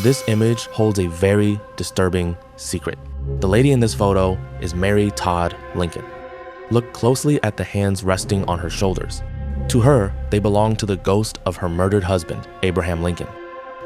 This image holds a very disturbing secret. The lady in this photo is Mary Todd Lincoln. Look closely at the hands resting on her shoulders. To her, they belong to the ghost of her murdered husband, Abraham Lincoln.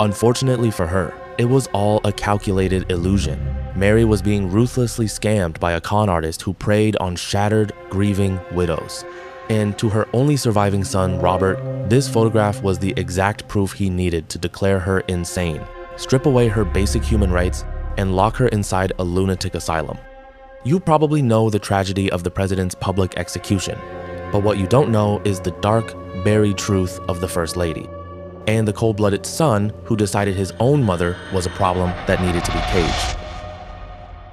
Unfortunately for her, it was all a calculated illusion. Mary was being ruthlessly scammed by a con artist who preyed on shattered, grieving widows. And to her only surviving son, Robert, this photograph was the exact proof he needed to declare her insane, strip away her basic human rights, and lock her inside a lunatic asylum. You probably know the tragedy of the president's public execution, but what you don't know is the dark, buried truth of the First Lady, and the cold-blooded son who decided his own mother was a problem that needed to be caged.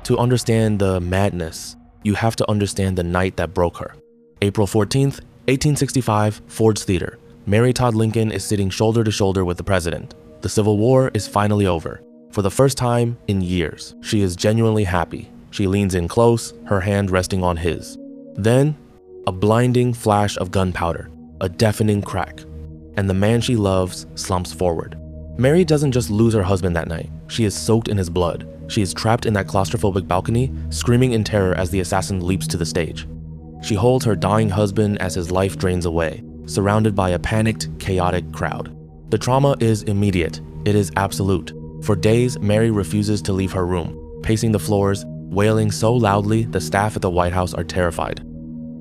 To understand the madness, you have to understand the night that broke her. April 14th, 1865, Ford's Theater. Mary Todd Lincoln is sitting shoulder to shoulder with the president. The Civil War is finally over. For the first time in years, she is genuinely happy. She leans in close, her hand resting on his. Then, a blinding flash of gunpowder, a deafening crack, and the man she loves slumps forward. Mary doesn't just lose her husband that night. She is soaked in his blood. She is trapped in that claustrophobic balcony, screaming in terror as the assassin leaps to the stage. She holds her dying husband as his life drains away, surrounded by a panicked, chaotic crowd. The trauma is immediate. It is absolute. For days, Mary refuses to leave her room, pacing the floors, wailing so loudly the staff at the White House are terrified.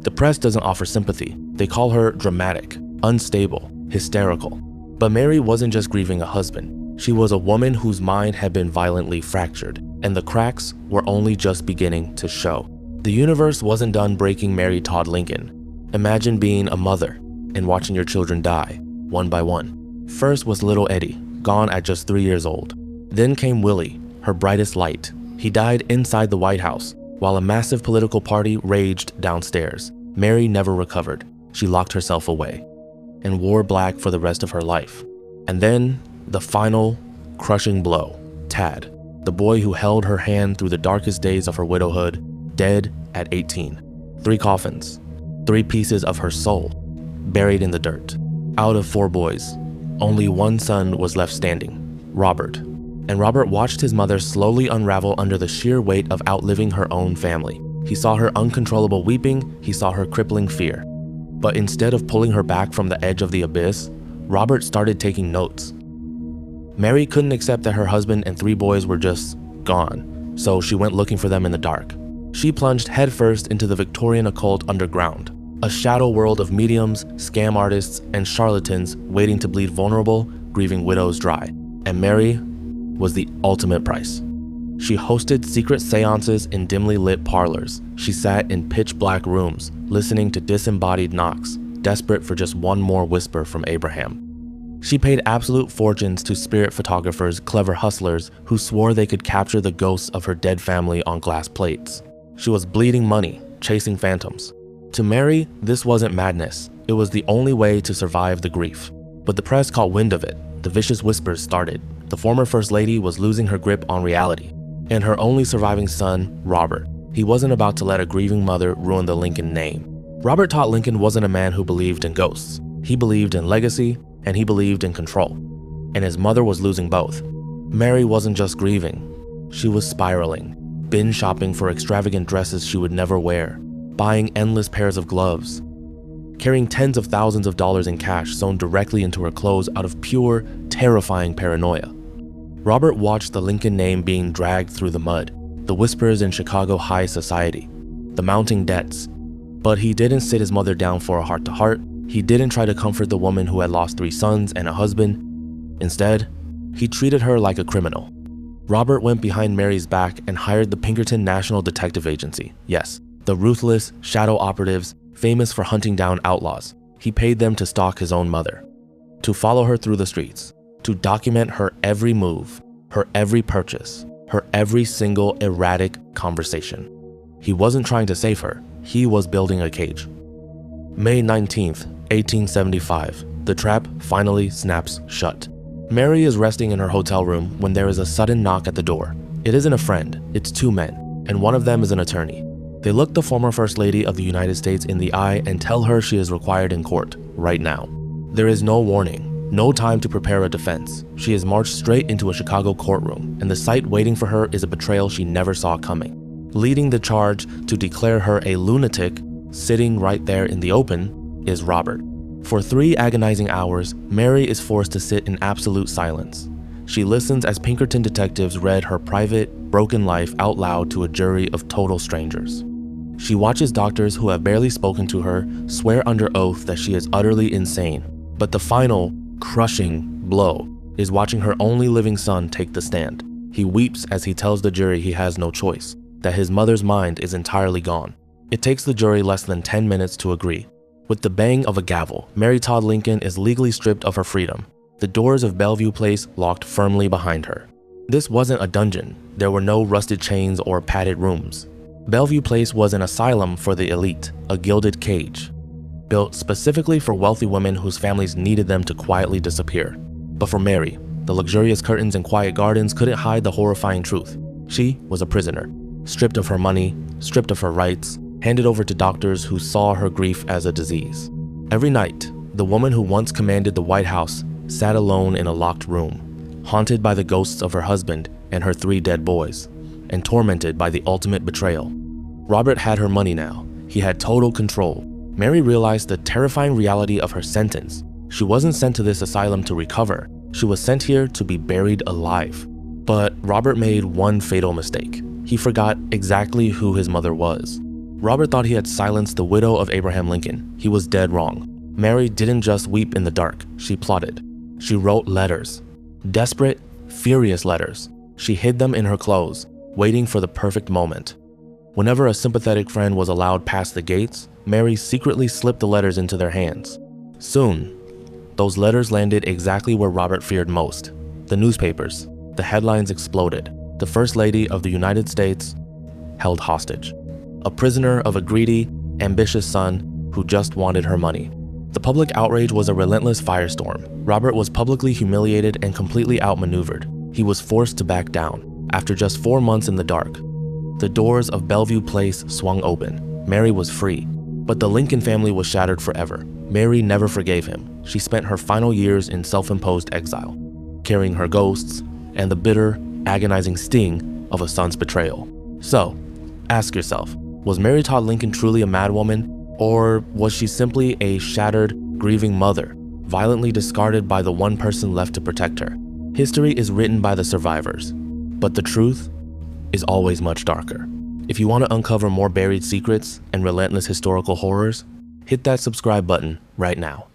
The press doesn't offer sympathy. They call her dramatic, unstable, hysterical. But Mary wasn't just grieving a husband. She was a woman whose mind had been violently fractured, and the cracks were only just beginning to show. The universe wasn't done breaking Mary Todd Lincoln. Imagine being a mother and watching your children die, one by one. First was little Eddie, gone at just 3 years old. Then came Willie, her brightest light. He died inside the White House, while a massive political party raged downstairs. Mary never recovered. She locked herself away and wore black for the rest of her life. And then, the final, crushing blow. Tad, the boy who held her hand through the darkest days of her widowhood, dead at 18. 3 coffins, 3 pieces of her soul, buried in the dirt. Out of 4 boys, only 1 son was left standing, Robert. And Robert watched his mother slowly unravel under the sheer weight of outliving her own family. He saw her uncontrollable weeping, he saw her crippling fear. But instead of pulling her back from the edge of the abyss, Robert started taking notes. Mary couldn't accept that her husband and 3 boys were just gone, so she went looking for them in the dark. She plunged headfirst into the Victorian occult underground, a shadow world of mediums, scam artists, and charlatans waiting to bleed vulnerable, grieving widows dry. And Mary was the ultimate price. She hosted secret seances in dimly lit parlors. She sat in pitch black rooms, listening to disembodied knocks, desperate for just one more whisper from Abraham. She paid absolute fortunes to spirit photographers, clever hustlers who swore they could capture the ghosts of her dead family on glass plates. She was bleeding money, chasing phantoms. To Mary, this wasn't madness. It was the only way to survive the grief. But the press caught wind of it. The vicious whispers started. The former First Lady was losing her grip on reality. And her only surviving son, Robert. He wasn't about to let a grieving mother ruin the Lincoln name. Robert Todd Lincoln wasn't a man who believed in ghosts. He believed in legacy, and he believed in control. And his mother was losing both. Mary wasn't just grieving. She was spiraling, binge shopping for extravagant dresses she would never wear, buying endless pairs of gloves, carrying tens of thousands of dollars in cash sewn directly into her clothes out of pure, terrifying paranoia. Robert watched the Lincoln name being dragged through the mud, the whispers in Chicago high society, the mounting debts. But he didn't sit his mother down for a heart-to-heart. He didn't try to comfort the woman who had lost 3 sons and a husband. Instead, he treated her like a criminal. Robert went behind Mary's back and hired the Pinkerton National Detective Agency. Yes, the ruthless shadow operatives famous for hunting down outlaws. He paid them to stalk his own mother, to follow her through the streets, to document her every move, her every purchase, her every single erratic conversation. He wasn't trying to save her. He was building a cage. May 19th, 1875, the trap finally snaps shut. Mary is resting in her hotel room when there is a sudden knock at the door. It isn't a friend, it's 2 men, and one of them is an attorney. They look the former First Lady of the United States in the eye and tell her she is required in court right now. There is no warning. No time to prepare a defense. She is marched straight into a Chicago courtroom, and the sight waiting for her is a betrayal she never saw coming. Leading the charge to declare her a lunatic, sitting right there in the open, is Robert. For 3 agonizing hours, Mary is forced to sit in absolute silence. She listens as Pinkerton detectives read her private, broken life out loud to a jury of total strangers. She watches doctors who have barely spoken to her swear under oath that she is utterly insane. But the final, crushing blow is watching her only living son take the stand. He weeps as he tells the jury he has no choice, that his mother's mind is entirely gone. It takes the jury less than 10 minutes to agree. With the bang of a gavel, Mary Todd Lincoln is legally stripped of her freedom. The doors of Bellevue Place locked firmly behind her. This wasn't a dungeon. There were no rusted chains or padded rooms. Bellevue Place was an asylum for the elite, a gilded cage, built specifically for wealthy women whose families needed them to quietly disappear. But for Mary, the luxurious curtains and quiet gardens couldn't hide the horrifying truth. She was a prisoner, stripped of her money, stripped of her rights, handed over to doctors who saw her grief as a disease. Every night, the woman who once commanded the White House sat alone in a locked room, haunted by the ghosts of her husband and her 3 dead boys, and tormented by the ultimate betrayal. Robert had her money now. He had total control. Mary realized the terrifying reality of her sentence. She wasn't sent to this asylum to recover. She was sent here to be buried alive. But Robert made one fatal mistake. He forgot exactly who his mother was. Robert thought he had silenced the widow of Abraham Lincoln. He was dead wrong. Mary didn't just weep in the dark. She plotted. She wrote letters. Desperate, furious letters. She hid them in her clothes, waiting for the perfect moment. Whenever a sympathetic friend was allowed past the gates, Mary secretly slipped the letters into their hands. Soon, those letters landed exactly where Robert feared most. The newspapers. The headlines exploded. The First Lady of the United States held hostage. A prisoner of a greedy, ambitious son who just wanted her money. The public outrage was a relentless firestorm. Robert was publicly humiliated and completely outmaneuvered. He was forced to back down. After just 4 months in the dark, the doors of Bellevue Place swung open. Mary was free, but the Lincoln family was shattered forever. Mary never forgave him. She spent her final years in self-imposed exile, carrying her ghosts and the bitter, agonizing sting of a son's betrayal. So, ask yourself, was Mary Todd Lincoln truly a madwoman, or was she simply a shattered, grieving mother, violently discarded by the one person left to protect her? History is written by the survivors, but the truth is always much darker. If you want to uncover more buried secrets and relentless historical horrors, hit that subscribe button right now.